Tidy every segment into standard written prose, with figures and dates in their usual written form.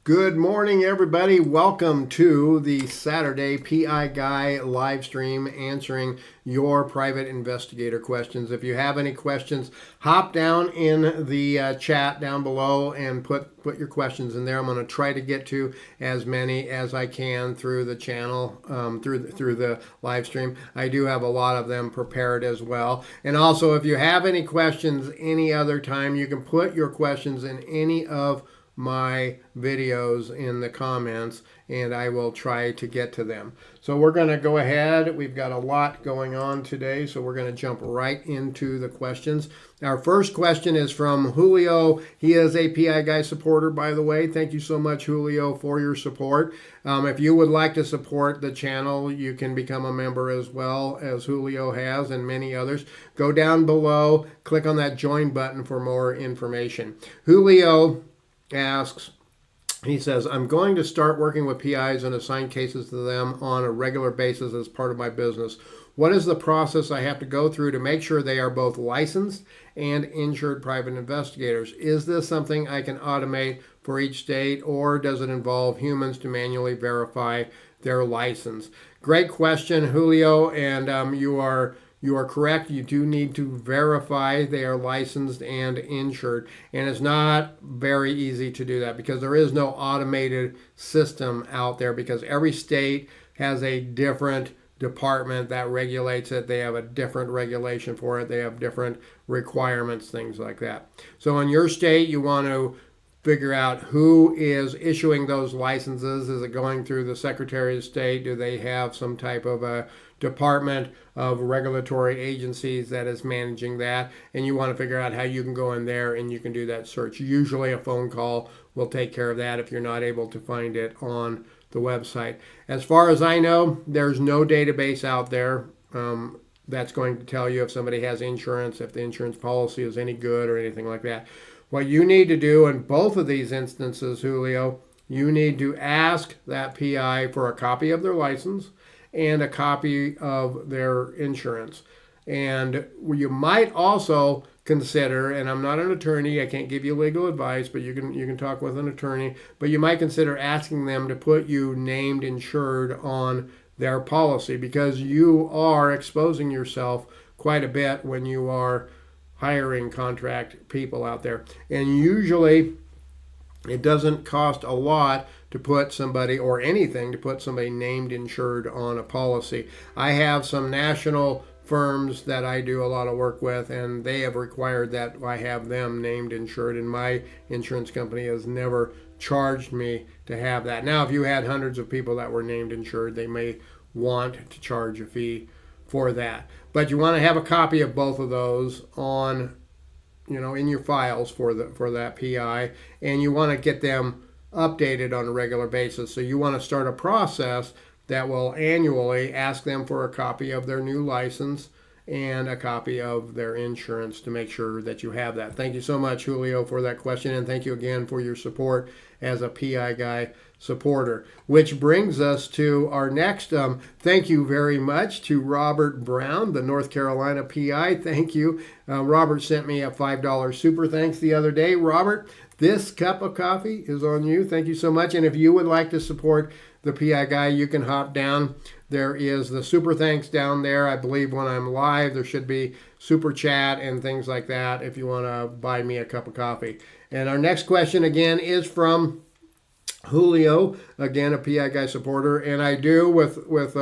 Good morning, everybody. Welcome to the Saturday PI Guy live stream answering your private investigator questions. If you have any questions, hop down in the chat down below and put your questions in there. I'm going to try to get to as many as I can through the channel, through the live stream. I do have a lot of them prepared as well. And also, if you have any questions any other time, you can put your questions in any of my videos in the comments and I will try to get to them. So we're going to go ahead. We've got a lot going on today, so we're going to jump right into the questions. Our first question is from Julio. He is a PI Guy supporter, by the way. Thank you so much, Julio, for your support. If you would like to support the channel, you can become a member as well, as Julio has and many others. Go down below, click on that join button for more information. Julio asks, he says, I'm going to start working with PIs and assign cases to them on a regular basis as part of my business. What is the process I have to go through to make sure they are both licensed and insured private investigators? Is this something I can automate for each state, or does it involve humans to manually verify their license? Great question, Julio, and you are correct. You do need to verify they are licensed and insured. And it's not very easy to do that because there is no automated system out there, because every state has a different department that regulates it. They have a different regulation for it. They have different requirements, things like that. So in your state, you want to figure out who is issuing those licenses. Is it going through the Secretary of State? Do they have some type of a department of regulatory agencies that is managing that? And you want to figure out how you can go in there and you can do that search. Usually a phone call will take care of that if you're not able to find it on the website. As far as I know, there's no database out there that's going to tell you if somebody has insurance, if the insurance policy is any good or anything like that. What you need to do in both of these instances, Julio, you need to ask that PI for a copy of their license and a copy of their insurance. And you might also consider, and I'm not an attorney, I can't give you legal advice, but you can talk with an attorney, but you might consider asking them to put you named insured on their policy, because you are exposing yourself quite a bit when you are hiring contract people out there. And usually it doesn't cost a lot to put somebody, or anything, to put somebody named insured on a policy. I have some national firms that I do a lot of work with, and they have required that I have them named insured, and my insurance company has never charged me to have that. Now, if you had hundreds of people that were named insured, they may want to charge a fee for that. But you want to have a copy of both of those on, in your files for that PI, and you want to get them updated on a regular basis. So you want to start a process that will annually ask them for a copy of their new license and a copy of their insurance to make sure that you have that. Thank you so much, Julio, for that question, and thank you again for your support as a PI Guy supporter. Which brings us to our next thank you very much to Robert Brown, the North Carolina PI. Thank you. Robert sent me a $5 super thanks the other day. Robert, this cup of coffee is on you. Thank you so much. And if you would like to support the PI Guy, you can hop down. There is the super thanks down there. I believe when I'm live, there should be super chat and things like that if you want to buy me a cup of coffee. And our next question again is from Julio, again a PI Guy supporter, and I do with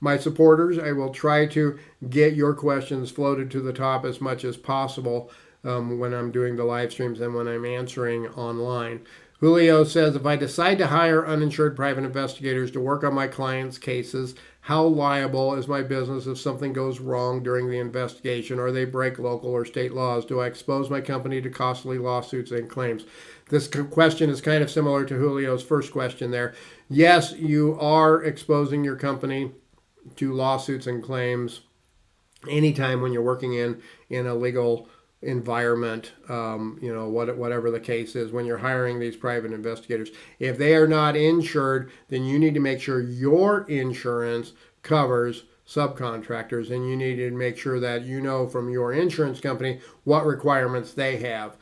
my supporters, I will try to get your questions floated to the top as much as possible when I'm doing the live streams and when I'm answering online. Julio says, if I decide to hire uninsured private investigators to work on my clients' cases, how liable is my business if something goes wrong during the investigation or they break local or state laws? Do I expose my company to costly lawsuits and claims? This question is kind of similar to Julio's first question there. Yes, you are exposing your company to lawsuits and claims anytime when you're working in a legal environment, whatever the case is, when you're hiring these private investigators. If they are not insured, then you need to make sure your insurance covers subcontractors, and you need to make sure that you know from your insurance company what requirements they have.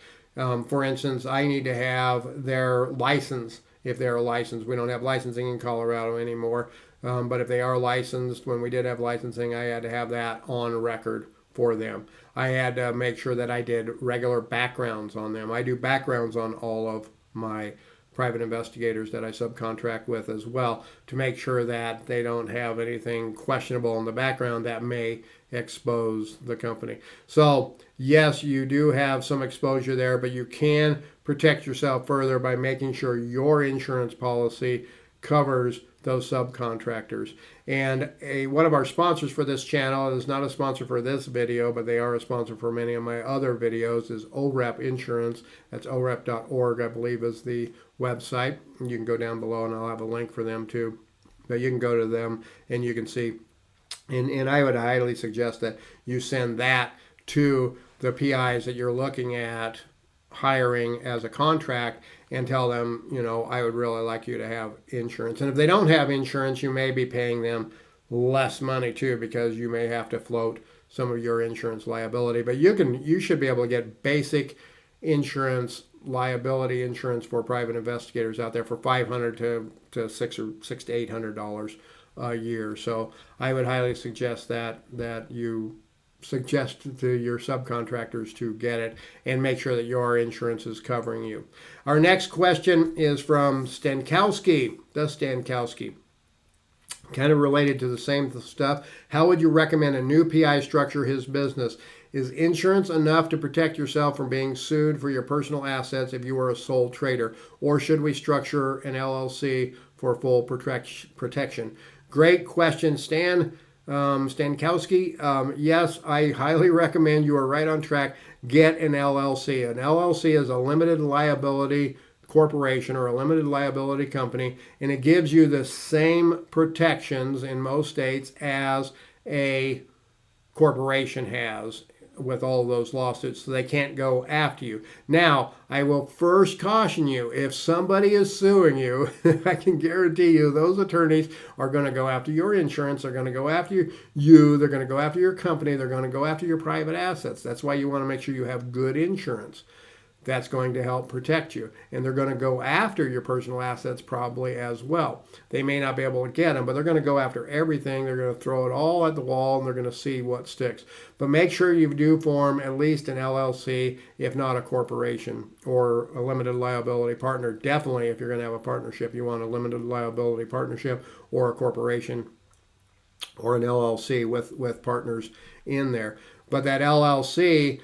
For instance, I need to have their license if they're licensed. We don't have licensing in Colorado anymore, but if they are licensed, when we did have licensing, I had to have that on record for them. I had to make sure that I did regular backgrounds on them. I do backgrounds on all of my private investigators that I subcontract with as well, to make sure that they don't have anything questionable in the background that may expose the company. So yes, you do have some exposure there, but you can protect yourself further by making sure your insurance policy covers those subcontractors. And one of our sponsors for this channel is not a sponsor for this video, but they are a sponsor for many of my other videos, is OREP Insurance. That's orep.org, I believe, is the website. And you can go down below and I'll have a link for them too. But you can go to them and you can see. And I would highly suggest that you send that to the PIs that you're looking at hiring as a contract, and tell them, I would really like you to have insurance. And if they don't have insurance, you may be paying them less money too, because you may have to float some of your insurance liability. But you should be able to get basic insurance, liability insurance for private investigators out there for $500 to $600 to $800 a year. So I would highly suggest that you suggest to your subcontractors to get it and make sure that your insurance is covering you. Our next question is from Stankowski, kind of related to the same stuff. How would you recommend a new PI structure his business? Is insurance enough to protect yourself from being sued for your personal assets if you are a sole trader? Or should we structure an LLC for full protection? Great question, Stankowski. Yes, I highly recommend, you are right on track, get an LLC. An LLC is a limited liability corporation or a limited liability company, and it gives you the same protections in most states as a corporation has with all those lawsuits, so they can't go after you. Now, I will first caution you, if somebody is suing you, I can guarantee you those attorneys are going to go after your insurance, they're going to go after you, they're going to go after your company, they're going to go after your private assets. That's why you want to make sure you have good insurance. That's going to help protect you. And they're going to go after your personal assets probably as well. They may not be able to get them, but they're going to go after everything. They're going to throw it all at the wall, and they're going to see what sticks. But make sure you do form at least an LLC, if not a corporation or a limited liability partner. Definitely, if you're going to have a partnership, you want a limited liability partnership or a corporation or an LLC with partners in there. But that LLC,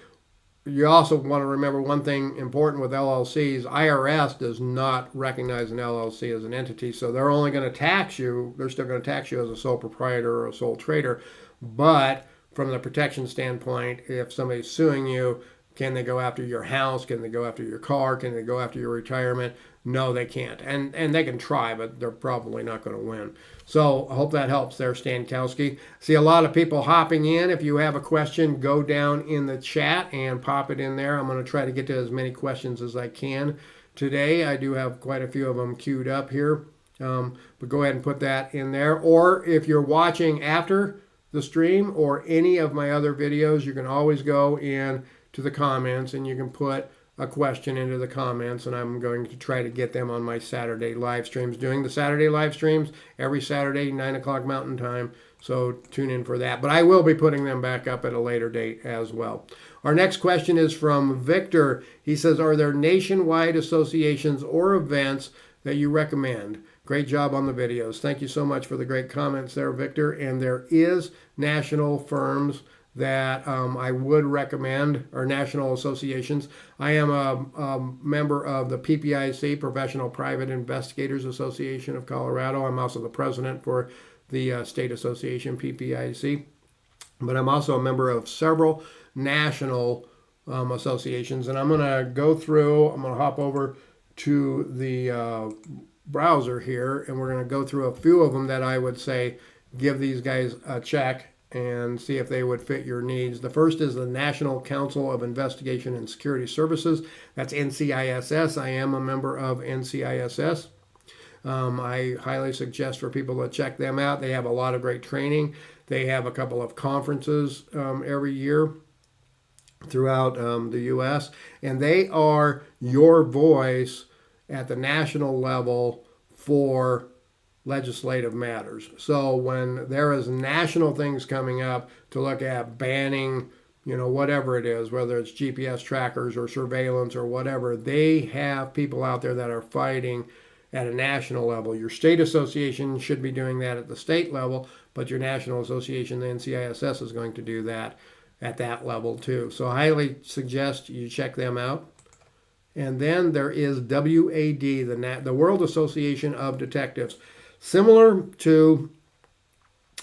you also want to remember one thing important with LLCs. IRS does not recognize an LLC as an entity, so they're only going to tax you. They're still going to tax you as a sole proprietor or a sole trader. But from the protection standpoint, if somebody's suing you, can they go after your house? Can they go after your car? Can they go after your retirement? No, they can't. And they can try, but they're probably not going to win. So I hope that helps there, Stankowski. See a lot of people hopping in. If you have a question, go down in the chat and pop it in there. I'm going to try to get to as many questions as I can today. I do have quite a few of them queued up here. But go ahead and put that in there. Or if you're watching after the stream or any of my other videos, you can always go in to the comments and you can put a question into the comments, and I'm going to try to get them on my Saturday live streams. Doing the Saturday live streams every Saturday, 9 o'clock Mountain Time, so tune in for that. But I will be putting them back up at a later date as well. Our next question is from Victor. He says, are there nationwide associations or events that you recommend? Great job on the videos. Thank you so much for the great comments there, Victor. And there is national firms that I would recommend, or national associations. I am a member of the PPIC, Professional Private Investigators Association of Colorado. I'm also the president for the state association, PPIC. But I'm also a member of several national associations. And I'm going to go through, I'm going to hop over to the browser here, and we're going to go through a few of them that I would say give these guys a check and see if they would fit your needs. The first is the National Council of Investigation and Security Services. That's NCISS. I am a member of NCISS. I highly suggest for people to check them out. They have a lot of great training. They have a couple of conferences every year throughout the U.S., and they are your voice at the national level for legislative matters. So when there is national things coming up to look at banning, whatever it is, whether it's GPS trackers or surveillance or whatever, they have people out there that are fighting at a national level. Your state association should be doing that at the state level, but your national association, the NCISS, is going to do that at that level too. So I highly suggest you check them out. And then there is WAD, the World Association of Detectives. Similar to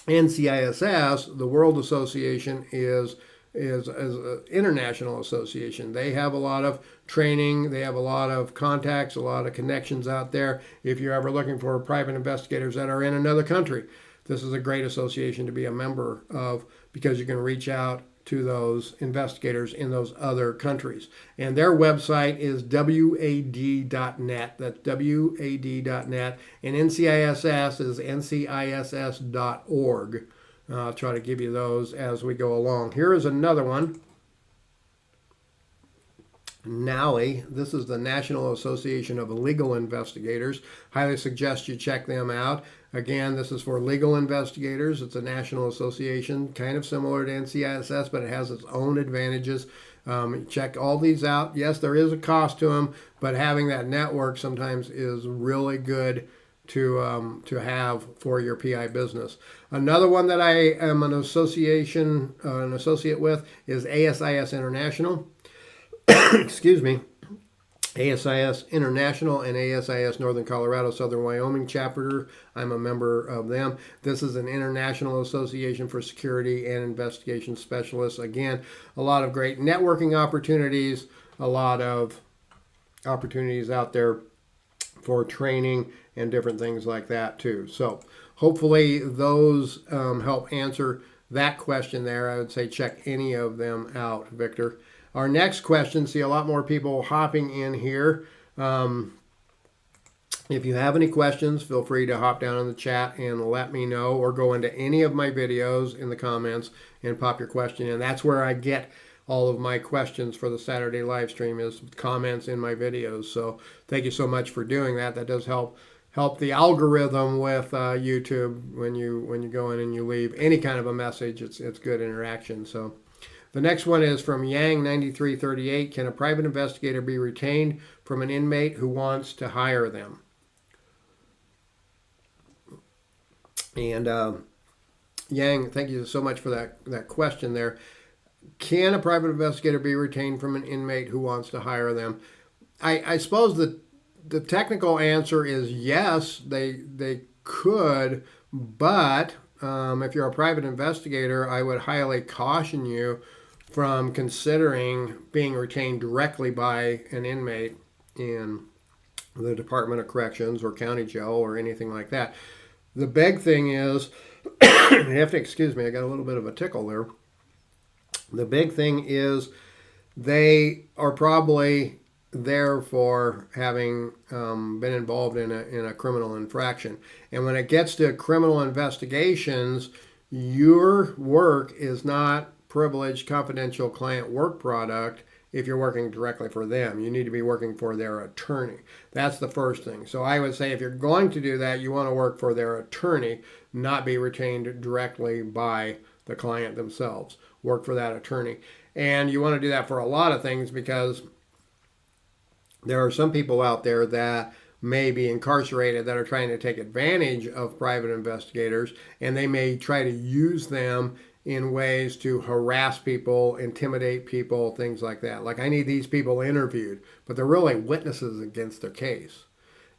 NCISS, the World Association is an international association. They have a lot of training. They have a lot of contacts, a lot of connections out there. If you're ever looking for private investigators that are in another country, this is a great association to be a member of because you can reach out to those investigators in those other countries. And their website is wad.net. That's wad.net. And NCISS is nciss.org. I'll try to give you those as we go along. Here is another one. NALI. This is the National Association of Legal Investigators. Highly suggest you check them out. Again, this is for legal investigators. It's a national association, kind of similar to NCISS, but it has its own advantages. Check all these out. Yes, there is a cost to them, but having that network sometimes is really good to have for your PI business. Another one that I am an associate with is ASIS International. Excuse me. ASIS International and ASIS Northern Colorado, Southern Wyoming chapter. I'm a member of them. This is an international association for security and investigation specialists. Again, a lot of great networking opportunities, a lot of opportunities out there for training and different things like that too. So hopefully those help answer that question there. I would say check any of them out, Victor. Our next question, see a lot more people hopping in here. If you have any questions, feel free to hop down in the chat and let me know, or go into any of my videos in the comments and pop your question in. That's where I get all of my questions for the Saturday live stream, is comments in my videos. So thank you so much for doing that. That does help the algorithm with YouTube when you go in and you leave any kind of a message. It's good interaction. So the next one is from Yang9338. Can a private investigator be retained from an inmate who wants to hire them? And Yang, thank you so much for that question there. Can a private investigator be retained from an inmate who wants to hire them? I suppose the technical answer is yes, they could, but if you're a private investigator, I would highly caution you from considering being retained directly by an inmate in the Department of Corrections or county jail or anything like that. The big thing is, you have to excuse me, I got a little bit of a tickle there. The big thing is they are probably there for having been involved in a criminal infraction. And when it gets to criminal investigations, your work is not privileged, confidential client work product. If you're working directly for them, you need to be working for their attorney. That's the first thing. So I would say if you're going to do that, you want to work for their attorney, not be retained directly by the client themselves. Work for that attorney. And you want to do that for a lot of things, because there are some people out there that may be incarcerated that are trying to take advantage of private investigators, and they may try to use them in ways to harass people, intimidate people, things like that. Like, I need these people interviewed, but they're really witnesses against their case.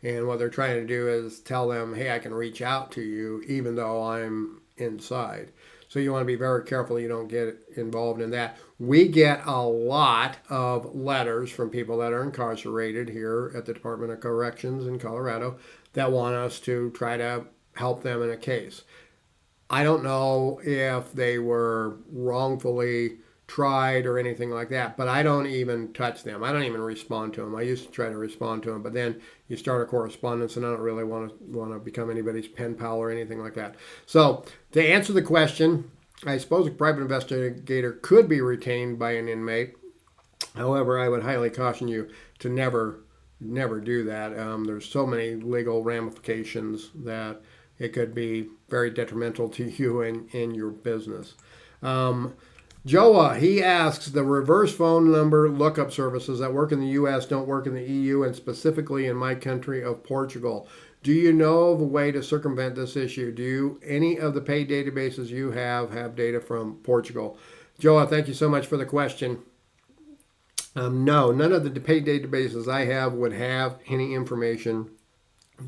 And what they're trying to do is tell them, hey, I can reach out to you even though I'm inside. So you want to be very careful you don't get involved in that. We get a lot of letters from people that are incarcerated here at the Department of Corrections in Colorado that want us to try to help them in a case. I don't know if they were wrongfully tried or anything like that, but I don't even touch them. I don't even respond to them. I used to try to respond to them, but then you start a correspondence, and I don't really want to become anybody's pen pal or anything like that. So to answer the question, I suppose a private investigator could be retained by an inmate. However, I would highly caution you to never never do that. There's so many legal ramifications that it could be very detrimental to you and in your business. Joa, he asks, the reverse phone number lookup services that work in the U.S. don't work in the EU and specifically in my country of Portugal. Do you know of a way to circumvent this issue? Do any of the paid databases you have data from Portugal? Joa, thank you so much for the question. No, none of the paid databases I have would have any information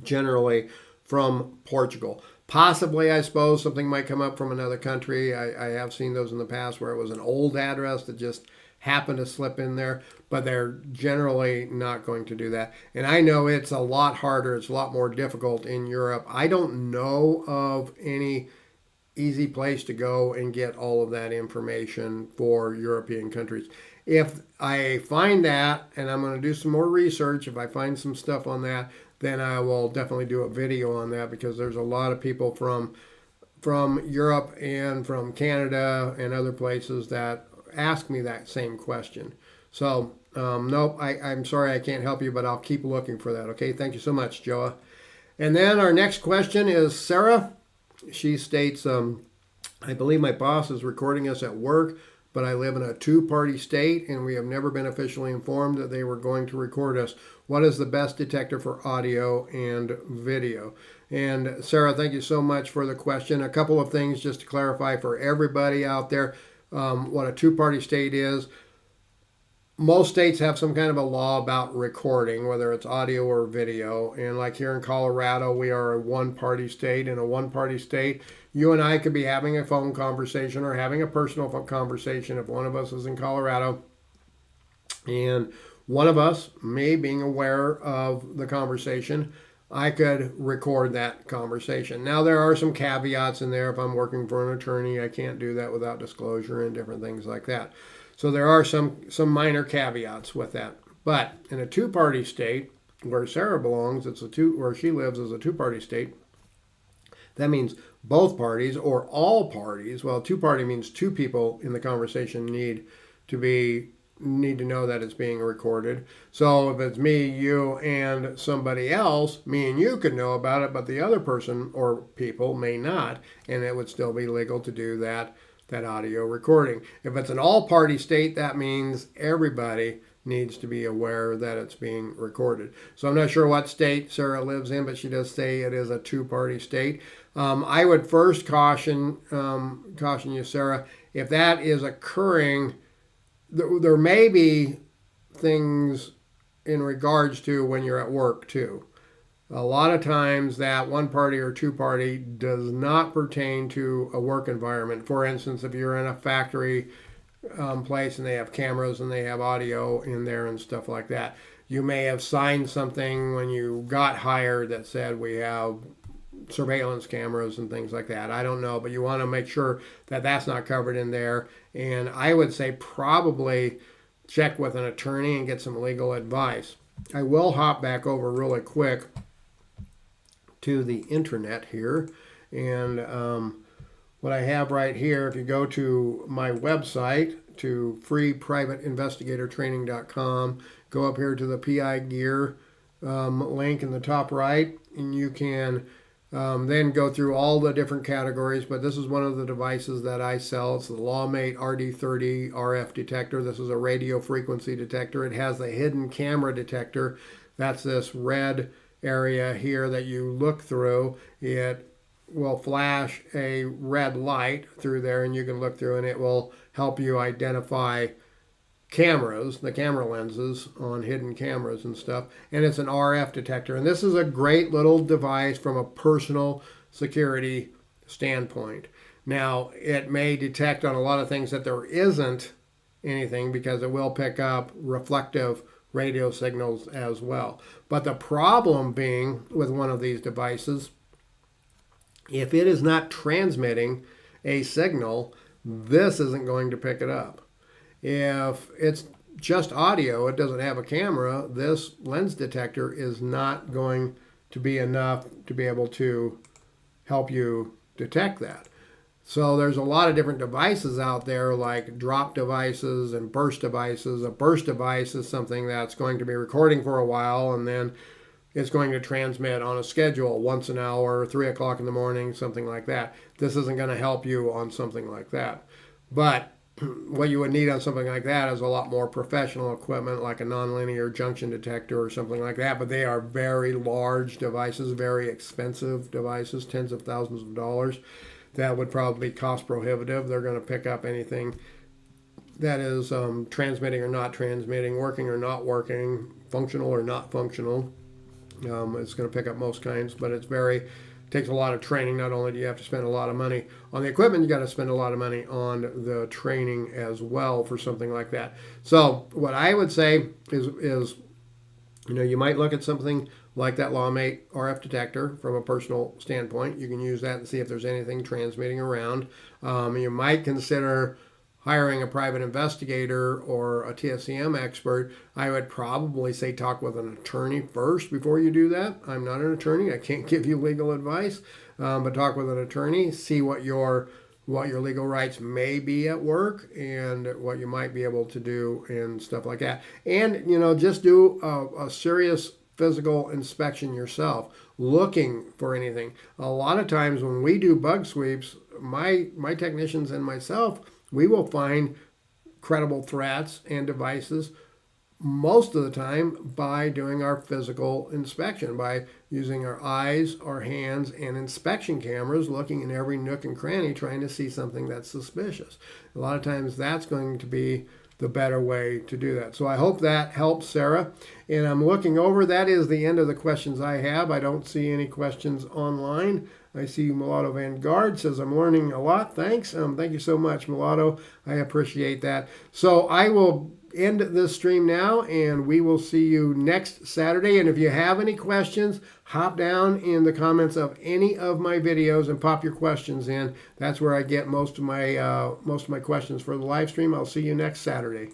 generally from Portugal. Possibly, I suppose, something might come up from another country. I have seen those in the past where it was an old address that just happened to slip in there, but they're generally not going to do that. And I know it's a lot harder, it's a lot more difficult in Europe. I don't know of any easy place to go and get all of that information for European countries. If I find that, and I'm going to do some more research, if I find some stuff on that, then I will definitely do a video on that, because there's a lot of people from Europe and from Canada and other places that ask me that same question. So, nope, I'm sorry I can't help you, but I'll keep looking for that. Okay, thank you so much, Joa. And then our next question is Sarah. She states, I believe my boss is recording us at work, but I live in a two-party state, and we have never been officially informed that they were going to record us. What is the best detector for audio and video? And Sarah, thank you so much for the question. A couple of things just to clarify for everybody out there what a two-party state is. Most states have some kind of a law about recording, whether it's audio or video. And like here in Colorado, we are a one-party state. In a one-party state, you and I could be having a phone conversation or having a personal conversation if one of us is in Colorado. And one of us, me being aware of the conversation, I could record that conversation. Now, there are some caveats in there. If I'm working for an attorney, I can't do that without disclosure and different things like that. So there are some minor caveats with that. But in a two-party state, where Sarah belongs, where she lives is a two-party state. That means both parties or all parties. Well, two-party means two people in the conversation need to know that it's being recorded. So if it's me, you, and somebody else, me and you could know about it, but the other person or people may not, and it would still be legal to do that audio recording. If it's an all-party state, that means everybody needs to be aware that it's being recorded. So I'm not sure what state Sarah lives in, but she does say it is a two-party state. I would first caution you, Sarah, if that is occurring, there may be things in regards to when you're at work too. A lot of times that one party or two party does not pertain to a work environment. For instance, if you're in a factory place and they have cameras and they have audio in there and stuff like that, you may have signed something when you got hired that said we have surveillance cameras and things like that. I don't know, but you want to make sure that that's not covered in there. And I would say probably check with an attorney and get some legal advice. I will hop back over really quick to the internet here, and what I have right here, if you go to my website, to freeprivateinvestigatortraining.com, go up here to the PI Gear link in the top right, and you can then go through all the different categories, but this is one of the devices that I sell. It's the Inmate RD30 RF detector. This is a radio frequency detector. It has a hidden camera detector. That's this red area here that you look through. It will flash a red light through there, and you can look through, and it will help you identify cameras, the camera lenses on hidden cameras and stuff. And it's an RF detector. And this is a great little device from a personal security standpoint. Now, it may detect on a lot of things that there isn't anything, because it will pick up reflective radio signals as well. But the problem being with one of these devices, if it is not transmitting a signal, this isn't going to pick it up. If it's just audio, it doesn't have a camera, this lens detector is not going to be enough to be able to help you detect that. So there's a lot of different devices out there, like drop devices and burst devices. A burst device is something that's going to be recording for a while, and then it's going to transmit on a schedule once an hour, 3 o'clock in the morning, something like that. This isn't going to help you on something like that. But what you would need on something like that is a lot more professional equipment, like a nonlinear junction detector or something like that. But they are very large devices, very expensive devices, tens of thousands of dollars. That would probably be cost prohibitive. They're going to pick up anything that is transmitting or not transmitting, working or not working, functional or not functional. It's going to pick up most kinds, but takes a lot of training. Not only do you have to spend a lot of money on the equipment, you got to spend a lot of money on the training as well for something like that. So what I would say is you might look at something like that LawMate RF detector from a personal standpoint. You can use that and see if there's anything transmitting around. You might consider hiring a private investigator or a TSCM expert. I would probably say talk with an attorney first before you do that. I'm not an attorney. I can't give you legal advice, but talk with an attorney, see what your legal rights may be at work and what you might be able to do and stuff like that. And, just do a serious physical inspection yourself, looking for anything. A lot of times when we do bug sweeps, my technicians and myself, we will find credible threats and devices most of the time by doing our physical inspection, by using our eyes, our hands, and inspection cameras, looking in every nook and cranny, trying to see something that's suspicious. A lot of times that's going to be the better way to do that. So I hope that helps, Sarah. And I'm looking over. That is the end of the questions I have. I don't see any questions online. I see Mulatto Vanguard says, I'm learning a lot. Thanks. Thank you so much, Mulatto. I appreciate that. So I will end this stream now, and we will see you next Saturday. And if you have any questions, hop down in the comments of any of my videos and pop your questions in. That's where I get most of my questions for the live stream. I'll see you next Saturday.